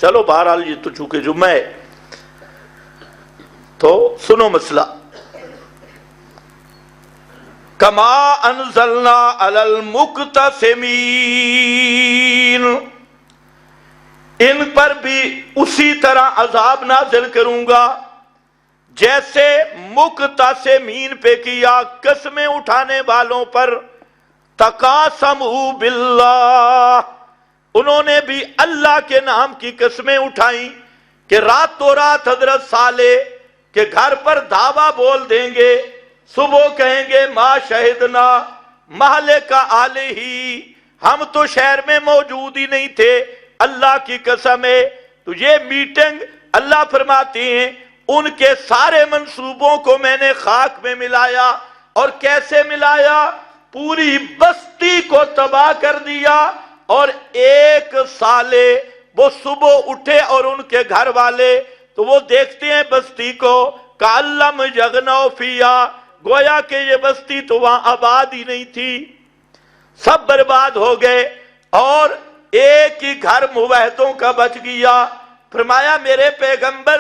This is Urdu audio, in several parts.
چلو بہرحال یہ تو چونکہ جمعہ ہے تو سنو مسئلہ. کما انزلنا علی المقتسمین، ان پر بھی اسی طرح عذاب نازل کروں گا جیسے مقتسمین پہ کیا، قسمیں اٹھانے والوں پر. تقاسموا باللہ، انہوں نے بھی اللہ کے نام کی قسمیں اٹھائیں کہ راتوں رات حضرت صالح کے گھر پر دعویٰ بول دیں گے، صبح کہیں گے ما شہدنا مہلک اہلہ، ہم تو شہر میں موجود ہی نہیں تھے، اللہ کی قسم ہے. تو یہ میٹنگ اللہ فرماتے ہیں ان کے سارے منصوبوں کو میں نے خاک میں ملایا. اور کیسے ملایا؟ پوری بستی کو تباہ کر دیا. اور ایک صالح وہ صبح اٹھے اور ان کے گھر والے تو وہ دیکھتے ہیں بستی کو، کَأَلَّمْ يَغْنَوْا فِيهَا، گویا کہ یہ بستی تو وہاں آباد ہی نہیں تھی، سب برباد ہو گئے. اور ایک ہی گھر موحدوں کا بچ گیا. فرمایا میرے پیغمبر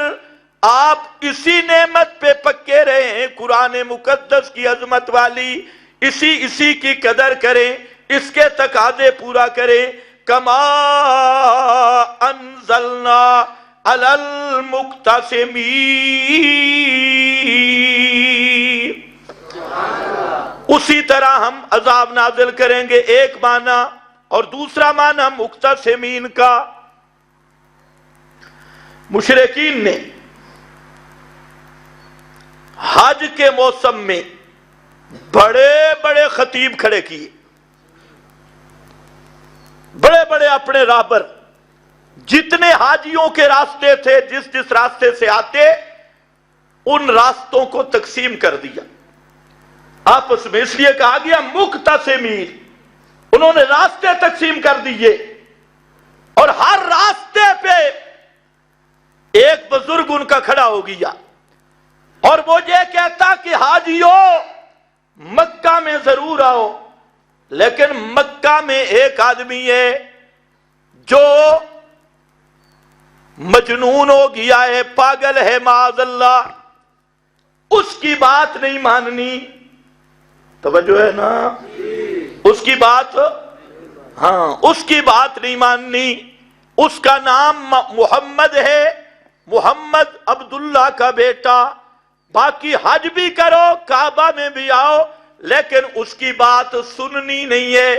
آپ اسی نعمت پہ پکے رہے ہیں، قرآن مقدس کی عظمت والی، اسی کی قدر کریں، اس کے تقاضے پورا کریں. کما انزلنا علی المقتسمین، اسی طرح ہم عذاب نازل کریں گے. ایک معنی. اور دوسرا معنی مقتسمین کا، مشرکین نے حج کے موسم میں بڑے بڑے خطیب کھڑے کیے، بڑے بڑے اپنے رہبر، جتنے حاجیوں کے راستے تھے، جس راستے سے آتے ان راستوں کو تقسیم کر دیا آپس میں. اس لیے کہا گیا مقتسمین، انہوں نے راستے تقسیم کر دیے. اور ہر راستے پہ ایک بزرگ ان کا کھڑا ہو گیا اور وہ یہ کہتا کہ حاجیوں مکہ میں ضرور آؤ، لیکن مکہ میں ایک آدمی ہے جو مجنون ہو گیا ہے، پاگل ہے معاذ اللہ، اس کی بات نہیں ماننی. توجہ ہے نا؟ اس کی بات، ہاں اس کی بات نہیں ماننی. اس کا نام محمد ہے، محمد عبداللہ کا بیٹا. باقی حج بھی کرو، کعبہ میں بھی آؤ، لیکن اس کی بات سننی نہیں ہے.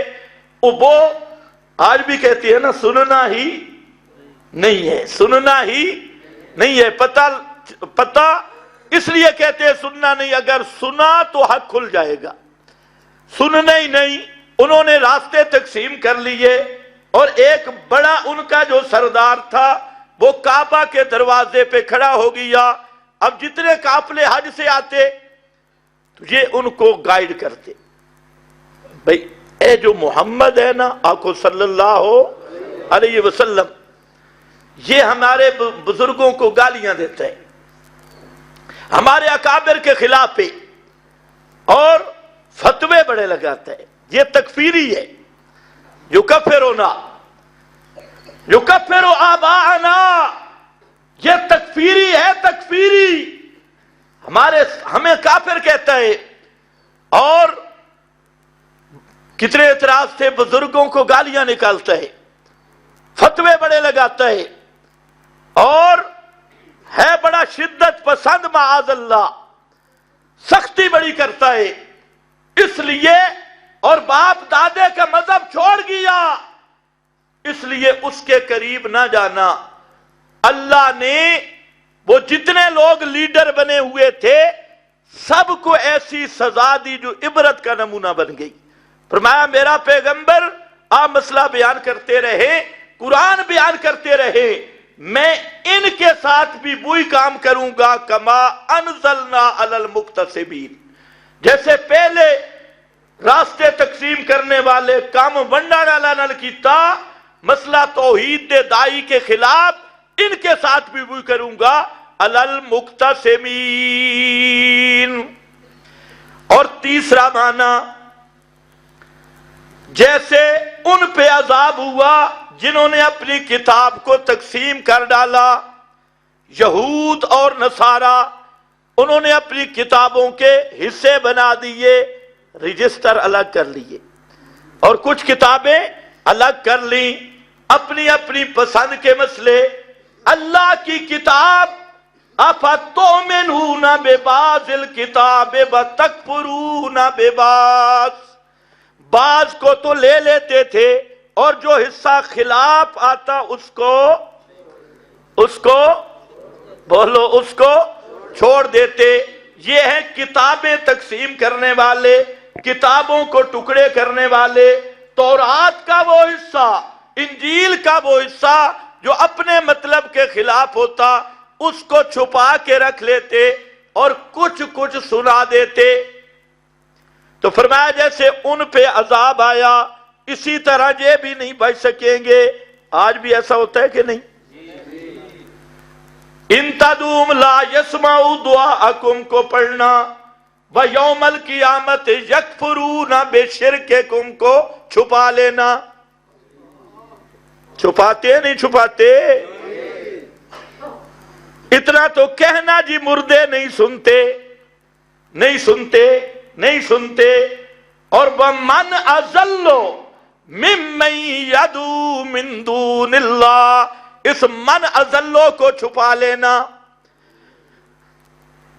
وہ آج بھی کہتی ہے نا سننا ہی نہیں ہے، سننا ہی نہیں ہے. پتہ اس لیے کہتے ہیں سننا نہیں، اگر سنا تو حق کھل جائے گا. سننا ہی نہیں. انہوں نے راستے تقسیم کر لیے. اور ایک بڑا ان کا جو سردار تھا وہ کعبہ کے دروازے پہ کھڑا ہو گیا. اب جتنے قافلے حج سے آتے تو یہ ان کو گائیڈ کرتے، بھئی اے جو محمد ہے نا آقا صلی اللہ علیہ وسلم، یہ ہمارے بزرگوں کو گالیاں دیتا ہے، ہمارے اکابر کے خلاف ہے اور فتوے بڑے لگاتا ہے، یہ تکفیری ہے. یکفر آباءنا، یہ تکفیری ہے، تکفیری ہمیں کافر کہتا ہے. اور کتنے اعتراض تھے، بزرگوں کو گالیاں نکالتا ہے، فتوے بڑے لگاتا ہے، اور ہے بڑا شدت پسند معاذ اللہ، سختی بڑی کرتا ہے. اس لیے اور باپ دادے کا مذہب چھوڑ گیا، اس لیے اس کے قریب نہ جانا. اللہ نے وہ جتنے لوگ لیڈر بنے ہوئے تھے سب کو ایسی سزا دی جو عبرت کا نمونہ بن گئی. فرمایا میرا پیغمبر آپ مسئلہ بیان کرتے رہے، قرآن بیان کرتے رہے، میں ان کے ساتھ بھی وہی کام کروں گا. کما انزلنا علی المقتسمین، جیسے پہلے راستے تقسیم کرنے والے کام ونڈا ڈالا نل کیتا، مسئلہ توحید دے دائی کے خلاف، ان کے ساتھ بھی وہی کروں گا. علی المقتسمین. اور تیسرا معنی، جیسے ان پہ عذاب ہوا جنہوں نے اپنی کتاب کو تقسیم کر ڈالا، یہود اور نصارہ، انہوں نے اپنی کتابوں کے حصے بنا دیے، رجسٹر الگ کر لیے، اور کچھ کتابیں الگ کر لیں، اپنی اپنی پسند کے مسئلے۔ اللہ کی کتاب اَفَتُؤْمِنُونَ بِبَعْضِ الْكِتَابِ وَتَكْفُرُونَ بِبَعْضٍ، بعض کو تو لے لیتے تھے اور جو حصہ خلاف آتا اس کو بولو، اس کو چھوڑ دیتے۔ یہ ہیں کتابیں تقسیم کرنے والے، کتابوں کو ٹکڑے کرنے والے۔ تورات کا وہ حصہ، انجیل کا وہ حصہ جو اپنے مطلب کے خلاف ہوتا، اس کو چھپا کے رکھ لیتے اور کچھ سنا دیتے۔ تو فرمایا جیسے ان پہ عذاب آیا، اسی طرح یہ بھی نہیں بچ سکیں گے۔ آج بھی ایسا ہوتا ہے کہ نہیں؟ ان تدوم لا یسمعوا دعاءکم کو پڑھنا، وَيَوْمَ الْقِيَامَةِ يَكْفُرُونَ بِشِرْكِكُمْ کو چھپا لینا۔ چھپاتے نہیں چھپاتے؟ اتنا تو کہنا جی مردے نہیں سنتے، نہیں سنتے، نہیں سنتے۔ اور وَمَنْ أَضَلُّ مِمَّن يَدْعُو مِن دُونِ اللَّهِ، اس من اضلو کو چھپا لینا،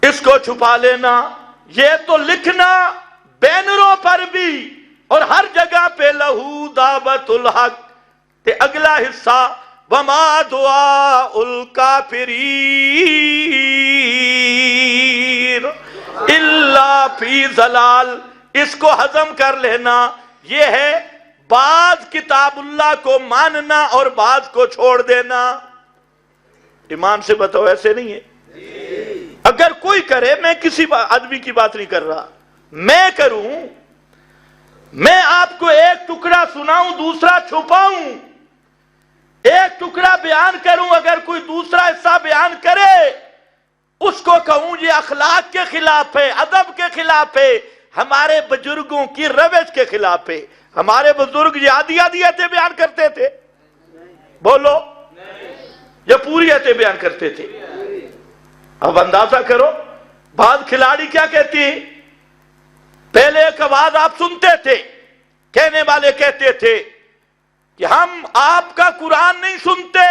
اس کو چھپا لینا۔ یہ تو لکھنا بینروں پر بھی اور ہر جگہ پہ لہو دعوت الحق۔ تے اگلا حصہ وما دعاء الکافرین الا فی ضلال، اس کو ہضم کر لینا۔ یہ ہے بعض کتاب اللہ کو ماننا اور بعض کو چھوڑ دینا۔ ایمان سے بتاؤ ایسے نہیں ہے؟ اگر کوئی کرے، میں کسی آدمی کی بات نہیں کر رہا، میں کروں، میں آپ کو ایک ٹکڑا سناؤں دوسرا چھپاؤں، ایک ٹکڑا بیان کروں، اگر کوئی دوسرا حصہ بیان کرے اس کو کہوں یہ اخلاق کے خلاف ہے، ادب کے خلاف ہے، ہمارے بزرگوں کی روش کے خلاف ہے۔ ہمارے بزرگ یہ آدھی آیتیں بیان کرتے تھے، بولو، یہ پوری آیتیں بیان کرتے تھے۔ اب اندازہ کرو بعض کھلاڑی کیا کہتی ہے، پہلے ایک آواز آپ سنتے تھے، کہنے والے کہتے تھے کہ ہم آپ کا قرآن نہیں سنتے،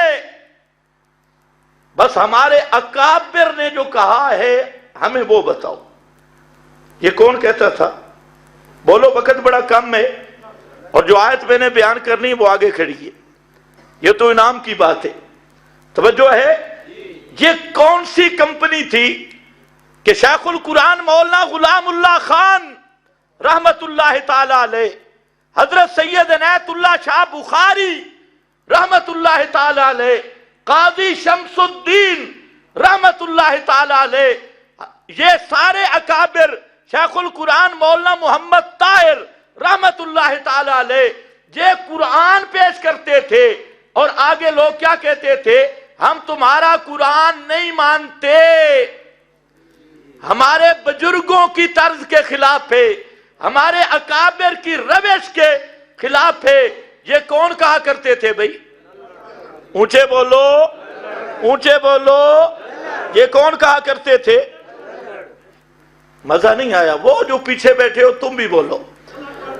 بس ہمارے اکابر نے جو کہا ہے ہمیں وہ بتاؤ۔ یہ کون کہتا تھا؟ بولو، وقت بڑا کم ہے اور جو آیت میں نے بیان کرنی وہ آگے کھڑی ہے، یہ تو انعام کی بات ہے۔ توجہ ہے؟ یہ کون سی کمپنی تھی کہ شیخ القرآن مولانا غلام اللہ خان رحمت اللہ تعالی علیہ، حضرت سید عنایت اللہ شاہ بخاری رحمت اللہ تعالی علیہ، قاضی شمس الدین رحمت اللہ تعالی علیہ، یہ سارے اکابر، شیخ القرآن مولانا محمد طاہر رحمت اللہ تعالی علیہ، یہ قرآن پیش کرتے تھے اور آگے لوگ کیا کہتے تھے، ہم تمہارا قرآن نہیں مانتے، ہمارے بزرگوں کی طرز کے خلاف ہے، ہمارے اکابر کی روش کے خلاف ہے۔ یہ کون کہا کرتے تھے بھائی؟ اونچے بولو، اونچے بولو، یہ کون کہا کرتے تھے؟ مزہ نہیں آیا؟ وہ جو پیچھے بیٹھے ہو تم بھی بولو،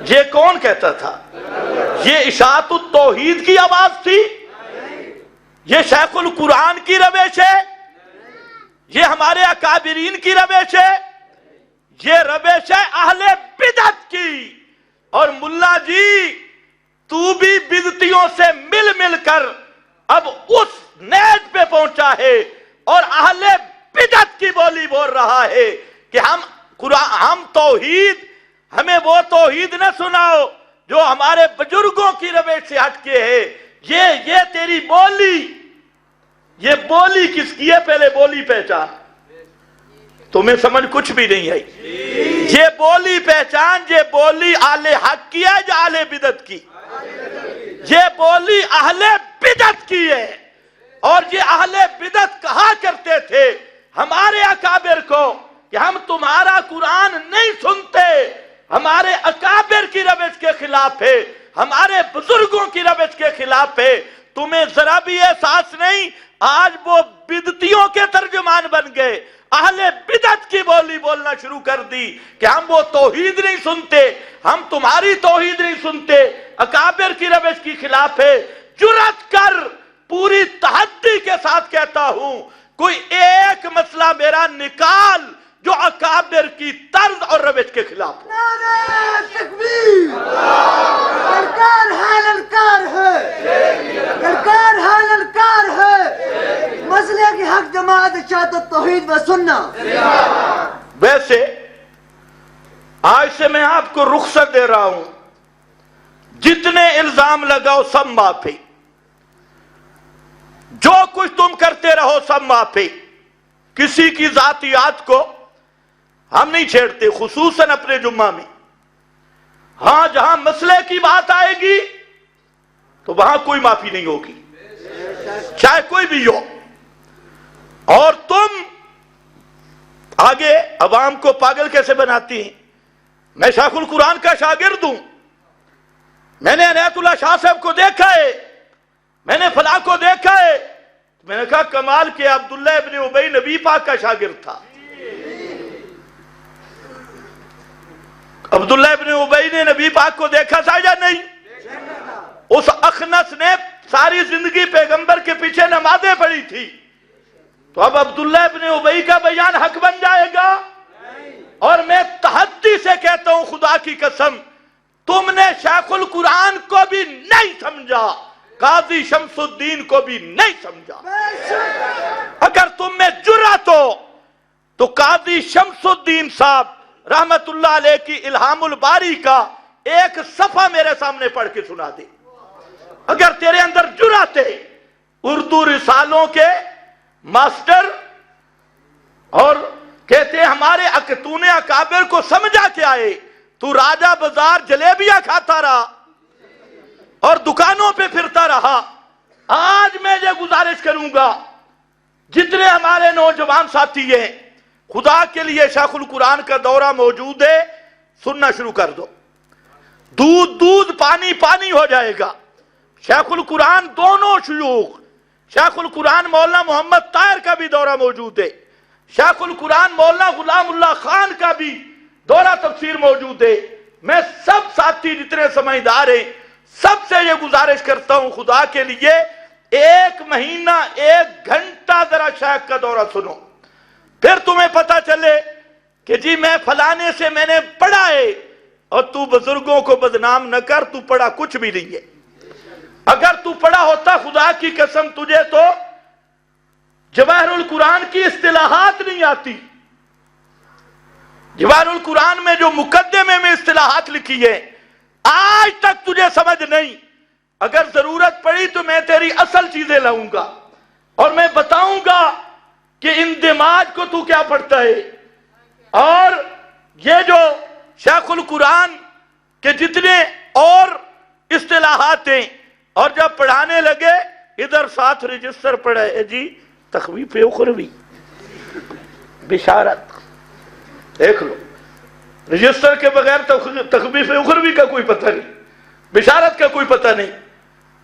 یہ کون کہتا تھا؟ یہ اشاعت التوحید کی آواز تھی؟ یہ شیخ القرآن کی روش ہے؟ یہ ہمارے اکابرین کی روش ہے؟ یہ روش ہے اہل بدعت کی۔ اور ملا جی تو بھی بدعتیوں سے مل مل کر اب اس نیج پہ پہنچا ہے اور اہل بدعت کی بولی بول رہا ہے کہ ہم توحید، ہمیں وہ توحید نہ سناؤ جو ہمارے بزرگوں کی روش سے ہٹ کے ہے۔ یہ تیری بولی، یہ بولی کس کی ہے؟ پہلے بولی پہچان۔ تمہیں سمجھ کچھ بھی نہیں آئی؟ یہ بولی پہچان، یہ بولی اہل حق کی ہے یا اہل بدعت کی؟ یہ بولی اہل بدعت کی ہے، اور یہ اہل بدعت کہا کرتے تھے ہمارے اکابر کو کہ ہم تمہارا قرآن نہیں سنتے، ہمارے اکابر کی روش کے خلاف ہے، ہمارے بزرگوں کی روش کے خلاف ہے، تمہیں ذرا بھی احساس نہیں؟ آج وہ بدعتیوں کے ترجمان بن گئے، اہل بدعت کی بولی بولنا شروع کر دی کہ ہم وہ توحید نہیں سنتے، ہم تمہاری توحید نہیں سنتے، اکابر کی روش کی خلاف ہے۔ جرأت کر، پوری تحدی کے ساتھ کہتا ہوں، کوئی ایک مسئلہ میرا نکال جو اکابر کی طرز اور روش کے خلاف ہے۔ نعرہ تکبیر! للکار ہے، للکار ہے، للکار ہے، للکار ہے، مسئلے کی حق جماعت اشاعت توحید و سنت۔ ویسے آج سے میں آپ کو رخصت دے رہا ہوں، جتنے الزام لگاؤ سب معافی، جو کچھ تم کرتے رہو سب معافی، کسی کی ذاتیات کو ہم نہیں چھیڑتے، خصوصاً اپنے جمعہ میں۔ ہاں جہاں مسئلے کی بات آئے گی تو وہاں کوئی معافی نہیں ہوگی، چاہے کوئی بھی ہو۔ اور تم آگے عوام کو پاگل کیسے بناتی ہیں؟ میں شیخ القرآن کا شاگرد ہوں، میں نے عنایت اللہ شاہ صاحب کو دیکھا ہے، میں نے فلاں کو دیکھا ہے، میں نے کہا کمال کہ عبداللہ ابن ابی نبی پاک کا شاگرد تھا۔ عبداللہ ابن ابی نے نبی پاک کو دیکھا تھا یا نہیں؟ اس اخنس نے ساری زندگی پیغمبر کے پیچھے نمازیں پڑھی تھی، تو اب عبداللہ ابن ابی کا بیان حق بن جائے گا؟ اور میں تحدی سے کہتا ہوں، خدا کی قسم، تم نے شیخ القرآن کو بھی نہیں سمجھا، قاضی شمس الدین کو بھی نہیں سمجھا۔ اگر تم میں جرأت ہو تو قاضی شمس الدین صاحب رحمت اللہ علیہ کی الہام الباری کا ایک صفحہ میرے سامنے پڑھ کے سنا دے۔ اگر تیرے اندر جرأت ہے، اردو رسالوں کے ماسٹر اور کہتے ہیں ہمارے تو نے اکابر کو سمجھا کیا ہے؟ تو راجہ بازار جلیبیاں کھاتا رہا اور دکانوں پہ پھرتا رہا۔ آج میں یہ گزارش کروں گا، جتنے ہمارے نوجوان ساتھی ہیں، خدا کے لیے شیخ القرآن کا دورہ موجود ہے، سننا شروع کر دو، دودھ دودھ پانی پانی ہو جائے گا۔ شیخ القرآن دونوں شیوخ، شیخ القرآن مولانا محمد طاہر کا بھی دورہ موجود ہے، شیخ القرآن مولانا غلام اللہ خان کا بھی دورہ تفسیر موجود ہے۔ میں سب ساتھی جتنے سمجھدار ہیں سب سے یہ گزارش کرتا ہوں، خدا کے لیے ایک مہینہ 1 گھنٹہ ذرا شیخ کا دورہ سنو، پھر تمہیں پتا چلے کہ جی میں فلانے سے میں نے پڑھا ہے، اور تو بزرگوں کو بدنام نہ کر، تو پڑھا کچھ بھی نہیں ہے۔ اگر تو پڑھا ہوتا، خدا کی قسم تجھے تو جواہر القرآن کی اصطلاحات نہیں آتی۔ جواہر القرآن میں جو مقدمے میں اصطلاحات لکھی ہے آج تک تجھے سمجھ نہیں۔ اگر ضرورت پڑی تو میں تیری اصل چیزیں لاؤں گا اور میں بتاؤں گا کہ اندماج کو تو کیا پڑھتا ہے، اور یہ جو شیخ القرآن کے جتنے اور اصطلاحات ہیں، اور جب پڑھانے لگے ادھر ساتھ رجسٹر پڑھا ہے جی تخویف اخروی بشارت، دیکھ لو، رجسٹر کے بغیر تخویف اخروی کا کوئی پتہ نہیں، بشارت کا کوئی پتہ نہیں۔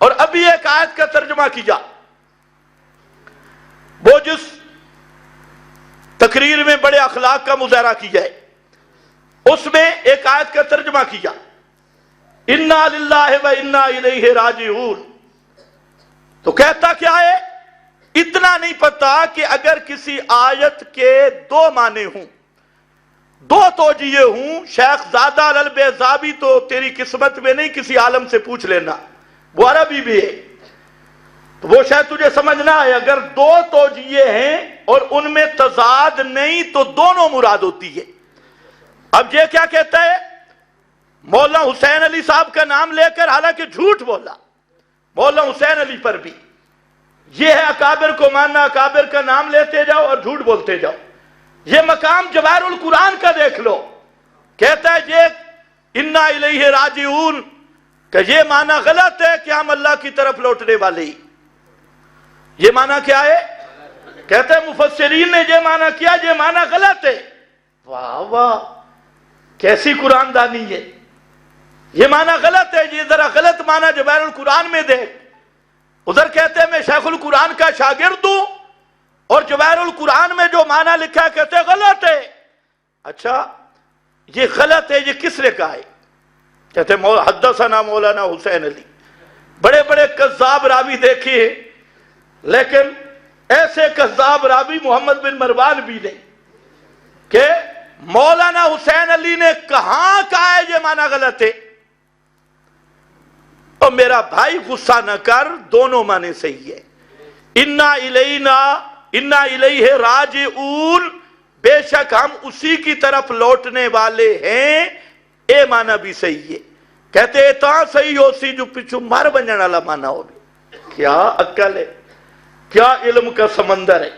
اور ابھی ایک آیت کا ترجمہ کیا، وہ جس تقریر میں بڑے اخلاق کا مظاہرہ کیا ہے اس میں ایک آیت کا ترجمہ کیا، انا للہ و انا الیہ راجعون، تو کہتا کیا ہے؟ اتنا نہیں پتا کہ اگر کسی آیت کے 2 معنی ہوں، 2 توجیہ ہوں، شیخ زادہ البیضاوی تو تیری قسمت میں نہیں، کسی عالم سے پوچھ لینا، وہ عربی بھی ہے، تو وہ شاید تجھے سمجھنا ہے۔ اگر 2 توجیہ ہیں اور ان میں تضاد نہیں تو دونوں مراد ہوتی ہے۔ اب یہ کیا کہتا ہے؟ مولانا حسین علی صاحب کا نام لے کر، حالانکہ جھوٹ بولا مولانا حسین علی پر بھی، یہ ہے اکابر کو ماننا، اکابر کا نام لیتے جاؤ اور جھوٹ بولتے جاؤ۔ یہ مقام جواہر القرآن کا دیکھ لو، کہتا ہے یہ انا الیہ راجعون، کہ یہ معنی غلط ہے کہ ہم اللہ کی طرف لوٹنے والے ہی۔ یہ معنی کیا ہے؟ کہتا ہے مفسرین نے یہ معنی کیا، یہ معنی غلط ہے۔ واہ واہ، کیسی قرآن دانی ہے! یہ معنی غلط ہے، یہ ذرا غلط معنی جواہر القرآن میں دے. ادھر کہتے ہیں میں شیخ القرآن کا شاگرد ہوں، اور جواہر القرآن میں جو معنی لکھا ہے کہتے ہیں غلط ہے. اچھا یہ غلط ہے، یہ کس نے کہا ہے؟ کہتے ہیں حدثنا مولانا حسین علی. بڑے بڑے کذاب راوی دیکھے ہیں، لیکن ایسے کذاب راوی محمد بن مروان بھی نہیں کہ مولانا حسین علی نے کہاں کہا ہے یہ معنی غلط ہے. اور میرا بھائی غصہ نہ کر، دونوں معنی صحیح ہے. انا الیہ راجعون، بے شک ہم اسی کی طرف لوٹنے والے ہیں، اے معنی بھی صحیح ہے. کہتے ہیں تاں صحیح ہو سی جو پچھو مر بنجن والا معنی ہو بھی. کیا عقل ہے، کیا علم کا سمندر ہے.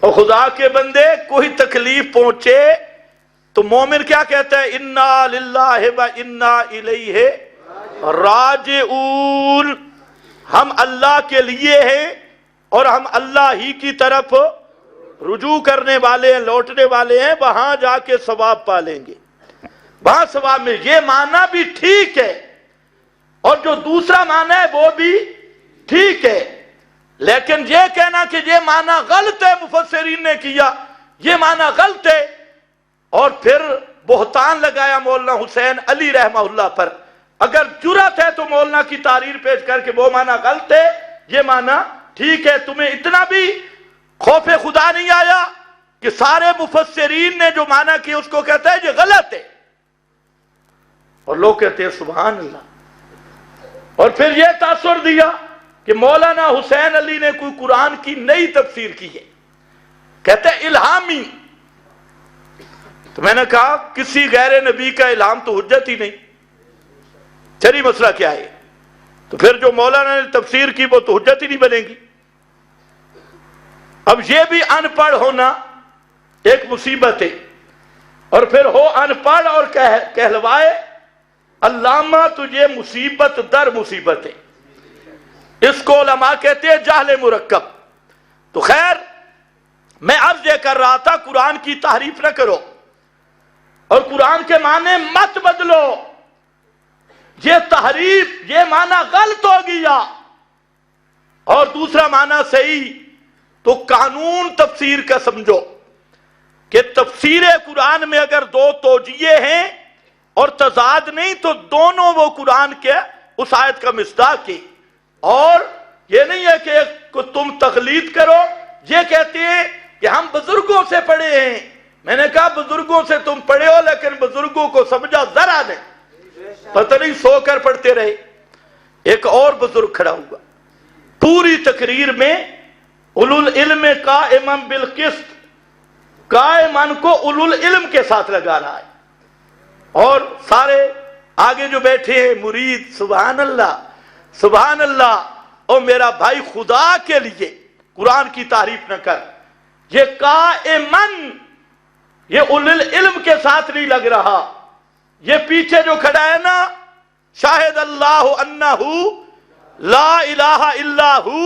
اور خدا کے بندے کوئی تکلیف پہنچے تو مومن کیا کہتا ہے؟ انا للہ و انا الیہ راجعون، ہم اللہ کے لیے ہیں اور ہم اللہ ہی کی طرف رجوع کرنے والے ہیں، لوٹنے والے ہیں، وہاں جا کے ثواب پالیں گے، وہاں ثواب میں. یہ معنی بھی ٹھیک ہے اور جو دوسرا معنی ہے وہ بھی ٹھیک ہے، لیکن یہ کہنا کہ یہ معنی غلط ہے مفسرین نے کیا، یہ معنی غلط ہے، اور پھر بہتان لگایا مولانا حسین علی رحمہ اللہ پر. اگر جرأت ہے تو مولانا کی تحریر پیش کر کے وہ معنی غلط ہے، یہ معنی ٹھیک ہے. تمہیں اتنا بھی خوف خدا نہیں آیا کہ سارے مفسرین نے جو معنی کیا اس کو کہتا ہے یہ غلط ہے، اور لوگ کہتے ہیں سبحان اللہ. اور پھر یہ تاثر دیا کہ مولانا حسین علی نے کوئی قرآن کی نئی تفسیر کی ہے، کہتے ہیں الہامی. تو میں نے کہا کسی غیر نبی کا الہام تو حجت ہی نہیں، چلی مسئلہ کیا ہے؟ تو پھر جو مولانا نے تفسیر کی وہ تو حجت ہی نہیں بنے گی. اب یہ بھی ان پڑھ ہونا ایک مصیبت ہے، اور پھر ہو ان پڑھ اور کہلوائے علامہ، تجھے مصیبت در مصیبت ہے. اس کو علماء کہتے ہیں جہل مرکب. تو خیر میں عرض یہ کر رہا تھا قرآن کی تحریف نہ کرو اور قرآن کے معنی مت بدلو. یہ تحریف، یہ معنی غلط ہو گیا اور دوسرا معنی صحیح، تو قانون تفسیر کا سمجھو کہ تفسیر قرآن میں اگر دو توجیہ ہیں اور تضاد نہیں تو دونوں وہ قرآن کے اس آیت کا مصداق ہے. اور یہ نہیں ہے کہ تم تقلید کرو. یہ کہتے ہیں کہ ہم بزرگوں سے پڑھے ہیں. میں نے کہا بزرگوں سے تم پڑھے ہو لیکن بزرگوں کو سمجھا ذرا نہیں، پتہ نہیں سو کر پڑھتے رہے. ایک اور بزرگ کھڑا ہوا پوری تقریر میں اولو العلم قائما بالقسط، قائمان کو اولو العلم کے ساتھ لگا رہا ہے، اور سارے آگے جو بیٹھے ہیں مرید سبحان اللہ سبحان اللہ. اور میرا بھائی خدا کے لیے قرآن کی تعریف نہ کر، یہ قائمان یہ اولو العلم کے ساتھ نہیں لگ رہا. یہ پیچھے جو کھڑا ہے نا شاہد اللہ انہ لا الہ الا ہو،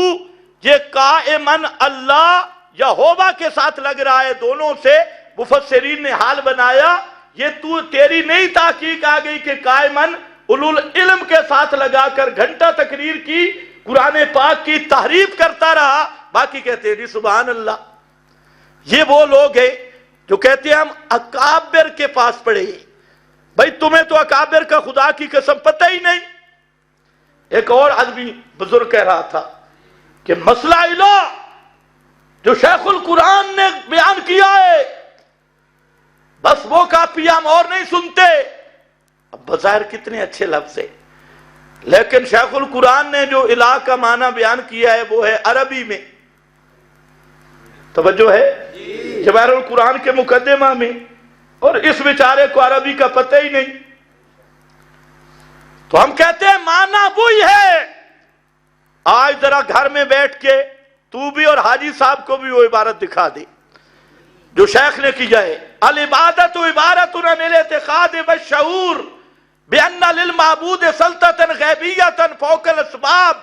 یہ قائمن اللہ یہوہ کے ساتھ لگ رہا ہے. دونوں سے مفسرین نے حال بنایا. یہ تیری نئی تحقیق آ گئی کہ قائمن اولو العلم کے ساتھ لگا کر گھنٹہ تقریر کی، قرآن پاک کی تحریف کرتا رہا. باقی کہتے ہیں جی سبحان اللہ. یہ وہ لوگ ہیں جو کہتے ہیں ہم اکابر کے پاس پڑھے. بھائی تمہیں تو اکابر کا خدا کی قسم پتہ ہی نہیں. ایک اور آدمی بزرگ کہہ رہا تھا کہ مسئلہ الہ جو شیخ القرآن نے بیان کیا ہے بس وہ کافی، ہم اور نہیں سنتے. اب بظاہر کتنے اچھے لفظ ہے، لیکن شیخ القرآن نے جو الہ کا معنی بیان کیا ہے وہ ہے عربی میں. توجہ ہے جواہر القرآن کے مقدمہ میں، اور اس بیچارے کو عربی کا پتہ ہی نہیں. تو ہم کہتے ہیں معنی وہی ہے. آج ذرا گھر میں بیٹھ کے تو بھی اور حاجی صاحب کو بھی وہ عبارت دکھا دے جو شیخ نے کیا ہے. العبادت عبارت عن الاعتقاد والشعور بأن للمعبود سلطة غیبیة فوق الاسباب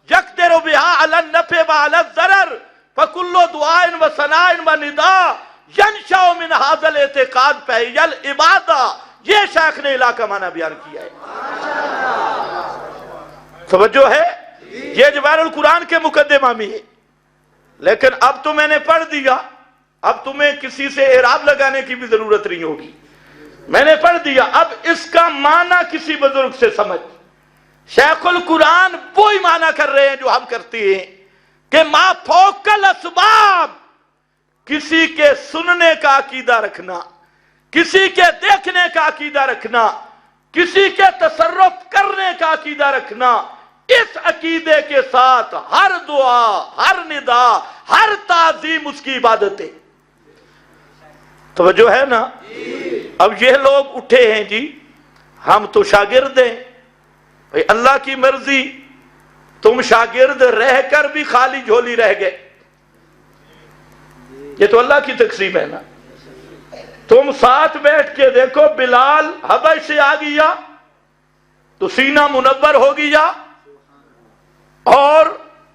یقدر بها على النفع وعلى الضرر فكل دعاء وثناء ونداء ينشأ من هذا الاعتقاد فهي العبادة یہ شیخ نے الہ کا معنی بیان کیا ہے. توجہ ہے؟ یہ جواہر القرآن کے مقدمہ میں ہے. لیکن اب تو میں نے پڑھ دیا، اب تمہیں کسی سے اعراب لگانے کی بھی ضرورت نہیں ہوگی. میں نے پڑھ دیا، اب اس کا معنی کسی بزرگ سے سمجھ. شیخ القرآن وہی معنی کر رہے ہیں جو ہم کرتے ہیں کہ ما فوق الاسباب، کسی کے سننے کا عقیدہ رکھنا، کسی کے دیکھنے کا عقیدہ رکھنا، کسی کے تصرف کرنے کا عقیدہ رکھنا، اس عقیدے کے ساتھ ہر دعا، ہر ندا، ہر تعظیم اس کی عبادت ہے. توجہ ہے نا؟ اب یہ لوگ اٹھے ہیں جی ہم تو شاگرد ہیں. بھئی اللہ کی مرضی، تم شاگرد رہ کر بھی خالی جھولی رہ گئے. یہ تو اللہ کی تقسیم ہے نا. تم ساتھ بیٹھ کے دیکھو، بلال حبش سے آ گیا تو سینہ منور ہو گیا، اور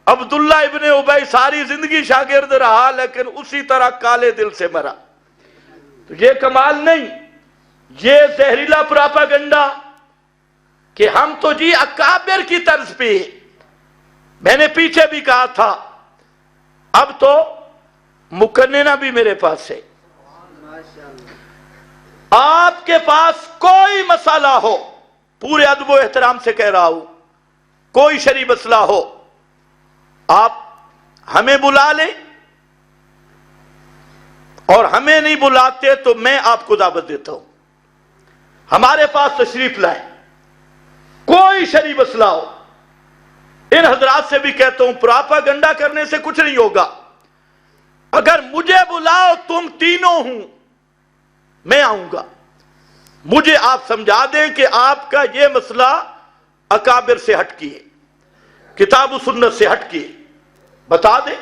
عبداللہ ابن ابی ساری زندگی شاگرد رہا لیکن اسی طرح کالے دل سے مرا. تو یہ کمال نہیں، یہ زہریلا پراپاگنڈا کہ ہم تو جی اکابر کی طرز پہ. میں نے پیچھے بھی کہا تھا اب تو مکننہ بھی میرے پاس ہے. آپ کے پاس کوئی مسئلہ ہو، پورے ادب و احترام سے کہہ رہا ہوں، کوئی شرعی مسئلہ ہو، آپ ہمیں بلا لیں، اور ہمیں نہیں بلاتے تو میں آپ کو دعوت دیتا ہوں، ہمارے پاس تشریف لائیں. کوئی شرعی مسئلہ ہو. ان حضرات سے بھی کہتا ہوں پراپاگنڈا کرنے سے کچھ نہیں ہوگا. اگر مجھے بلاؤ تم تینوں ہوں، میں آؤں گا. مجھے آپ سمجھا دیں کہ آپ کا یہ مسئلہ اکابر سے ہٹ کیے، کتاب و سنت سے ہٹ کیے، بتا دیں.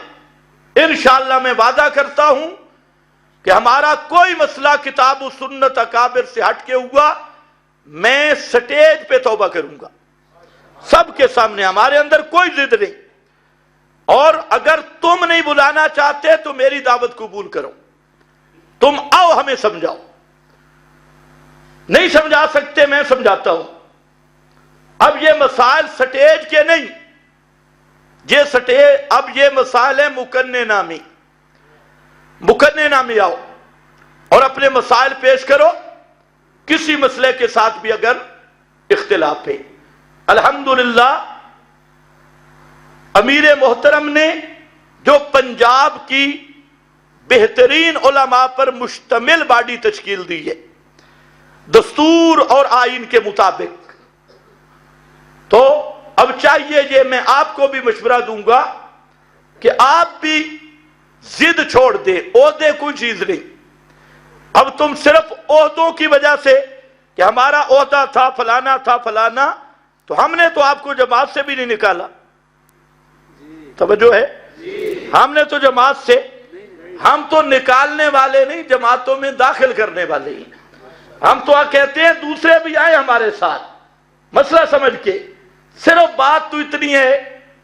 انشاءاللہ میں وعدہ کرتا ہوں کہ ہمارا کوئی مسئلہ کتاب و سنت اکابر سے ہٹ کے ہوا، میں سٹیج پہ توبہ کروں گا سب کے سامنے. ہمارے اندر کوئی ضد نہیں. اور اگر تم نہیں بلانا چاہتے تو میری دعوت قبول کرو، تم آؤ ہمیں سمجھاؤ. نہیں سمجھا سکتے میں سمجھاتا ہوں. اب یہ مسائل سٹیج کے نہیں، یہ سٹیج، اب یہ مسائل ہیں مکننہ میں. مکننہ میں آؤ اور اپنے مسائل پیش کرو، کسی مسئلے کے ساتھ بھی اگر اختلاف ہے. الحمدللہ امیر محترم نے جو پنجاب کی بہترین علماء پر مشتمل باڈی تشکیل دی ہے دستور اور آئین کے مطابق، تو اب چاہیے یہ میں آپ کو بھی مشورہ دوں گا کہ آپ بھی ضد چھوڑ دیں. عہدے کوئی چیز نہیں. اب تم صرف عہدوں کی وجہ سے کہ ہمارا عہدہ تھا فلانا تھا فلانا، تو ہم نے تو آپ کو جماعت سے بھی نہیں نکالا. توجہ ہے؟ ہم نے تو جماعت سے، ہم تو نکالنے والے نہیں، جماعتوں میں داخل کرنے والے ہیں. ہم تو کہتے ہیں دوسرے بھی آئے ہمارے ساتھ مسئلہ سمجھ کے. صرف بات تو اتنی ہے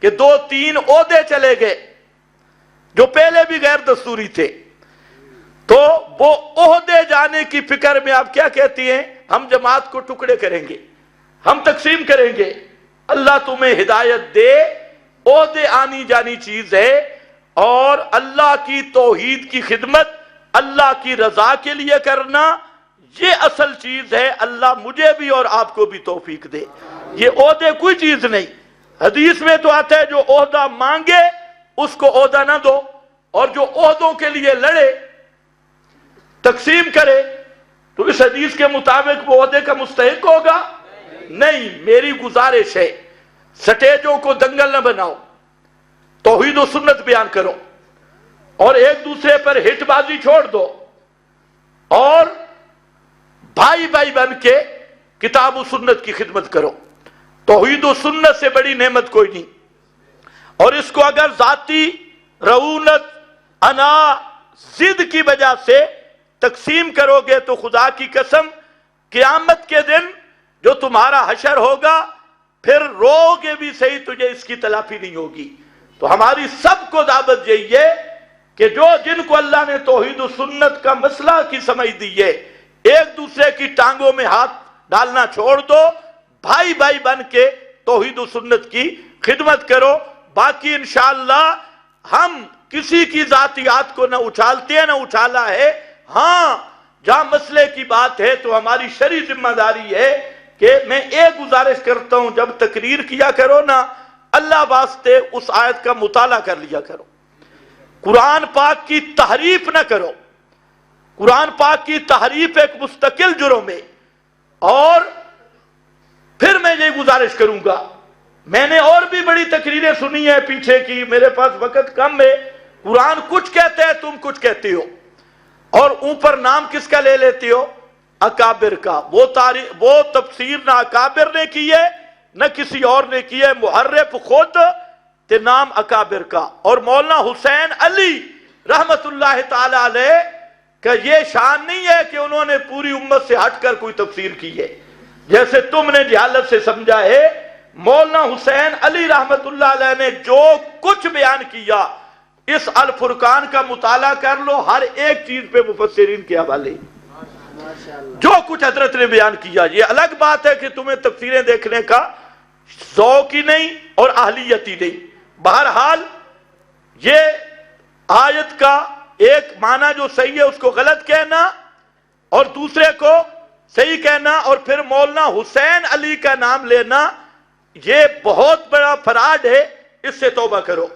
کہ 2-3 عہدے چلے گئے جو پہلے بھی غیر دستوری تھے، تو وہ عہدے جانے کی فکر میں آپ کیا کہتی ہیں؟ ہم جماعت کو ٹکڑے کریں گے، ہم تقسیم کریں گے. اللہ تمہیں ہدایت دے. عہدے آنی جانی چیز ہے، اور اللہ کی توحید کی خدمت اللہ کی رضا کے لیے کرنا یہ اصل چیز ہے. اللہ مجھے بھی اور آپ کو بھی توفیق دے. یہ عہدے کوئی چیز نہیں. حدیث میں تو آتا ہے جو عہدہ مانگے اس کو عہدہ نہ دو، اور جو عہدوں کے لیے لڑے تقسیم کرے تو اس حدیث کے مطابق وہ عہدے کا مستحق ہوگا نہیں. میری گزارش ہے سٹیجوں کو دنگل نہ بناؤ، توحید و سنت بیان کرو، اور ایک دوسرے پر ہٹ بازی چھوڑ دو، اور بھائی بھائی بن کے کتاب و سنت کی خدمت کرو. توحید و سنت سے بڑی نعمت کوئی نہیں. اور اس کو اگر ذاتی رعونت، انا، ضد کی وجہ سے تقسیم کرو گے تو خدا کی قسم قیامت کے دن جو تمہارا حشر ہوگا پھر رو گے بھی صحیح، تجھے اس کی تلافی نہیں ہوگی. تو ہماری سب کو دعوت یہی ہے کہ جو جن کو اللہ نے توحید و سنت کا مسئلہ کی سمجھ دی ہے، ایک دوسرے کی ٹانگوں میں ہاتھ ڈالنا چھوڑ دو، بھائی بھائی بن کے توحید و سنت کی خدمت کرو۔ باقی انشاءاللہ ہم کسی کی ذاتیات کو نہ اچھالتے ہیں نہ اچھالا ہے، ہاں جہاں مسئلے کی بات ہے تو ہماری شرعی ذمہ داری ہے کہ میں ایک گزارش کرتا ہوں، جب تقریر کیا کرو نا اللہ واسطے اس آیت کا مطالعہ کر لیا کرو، قرآن پاک کی تحریف نہ کرو۔ قرآن پاک کی تحریف ایک مستقل جرم ہے۔ اور پھر میں یہ گزارش کروں گا، میں نے اور بھی بڑی تقریریں سنی ہیں پیچھے کی، میرے پاس وقت کم ہے، قرآن کچھ کہتا ہے تم کچھ کہتے ہو، اور اوپر نام کس کا لے لیتے ہو؟ اکابر کا۔ وہ تفسیر نہ اکابر نے کی ہے نہ کسی اور نے کی ہے، محرف خود تے نام اکابر کا۔ اور مولانا حسین علی رحمت اللہ تعالی علیہ کہ یہ شان نہیں ہے کہ انہوں نے پوری امت سے ہٹ کر کوئی تفسیر کی ہے جیسے تم نے جہالت سے سمجھا ہے۔ مولانا حسین علی رحمت اللہ علیہ نے جو کچھ بیان کیا، اس الفرقان کا مطالعہ کر لو، ہر ایک چیز پہ مفسرین کے حوالے، جو کچھ حضرت نے بیان کیا۔ یہ الگ بات ہے کہ تمہیں تفسیریں دیکھنے کا ذوق ہی نہیں اور اہلیت ہی نہیں۔ بہرحال یہ آیت کا ایک معنی جو صحیح ہے اس کو غلط کہنا اور دوسرے کو صحیح کہنا، اور پھر مولانا حسین علی کا نام لینا، یہ بہت بڑا فراڈ ہے، اس سے توبہ کرو۔